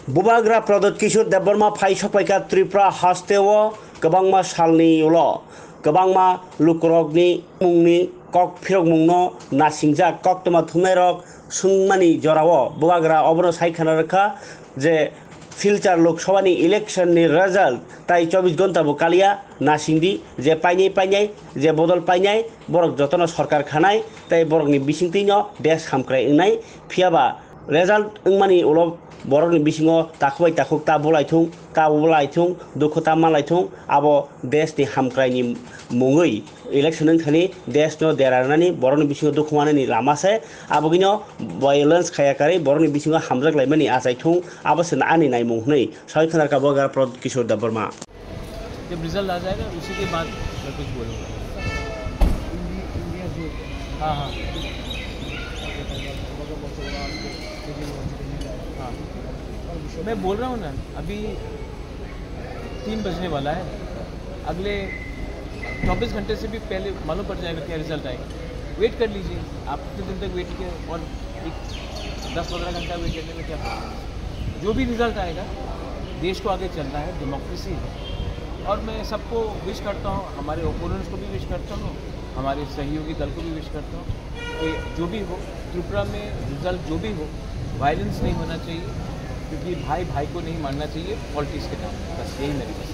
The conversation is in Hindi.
बुबाग्रा प्रदोत किशोर देबबर्मा फाइ सफाइका त्रिपुरा हास्तेव गोबांमा सालनि उल गोबांमा लुकरकनि मुंनि कक फिरक मुंनो नासिंजा कक तमा थुंनाय रक सुंमानि जराव बुबाग्रा अबनो सायखाना रखा जे फिल्टार लोकसभानि इलेक्शननि रिजाल्ट ताई 24 घंटा बो कालिया नासिंदी जे पाइनाय जे बदल पाइनाय बरक जतन सरकार खानाय ताई बरकनि बिसिंतिनो देश हामक्राय इंनाय फियाबा रिजाल्ट इंमानि उल बरकनि बिसिङाव ताखुबाय ताखुक ता बुलायथुं का बुलायथुं दुखुता मालायथुं आबो देशनि हामक्रायनि मुङै इलेक्शन थानि देशनो देरानानै बरकनि बिसिङाव दुखुमानायनि लामासे आबोगिनो वायलेंस खायाकारि बरकनि बिसिङाव हामजागलायमानि आजायथुं आबोसोन आनि नाय मुंहनै सयखनार का बगार प्रद किशोर देबबर्मा। जब रिजल्ट आ जाएगा उसी के बाद मैं कुछ बोलूँगा। हाँ हाँ हाँ मैं बोल रहा हूँ ना, अभी 3 बजने वाला है। अगले 24 घंटे से भी पहले मालूम पड़ जाएगा क्या रिजल्ट आएगा। वेट कर लीजिए, आप कितने दिन तक वेट किया और 10-15 घंटा वेट करने में क्या प्रॉब्लम। जो भी रिजल्ट आएगा देश को आगे चलना है, डेमोक्रेसी है। और मैं सबको विश करता हूँ, हमारे ओपोनेंट्स को भी विश करता हूँ, हमारे सहयोगी दल को भी विश करता हूँ कि जो भी हो त्रिपुरा में रिजल्ट जो भी हो, वायलेंस नहीं होना चाहिए, क्योंकि भाई भाई को नहीं मारना चाहिए पॉलिटिक्स के नाम। बस यही मेरी बस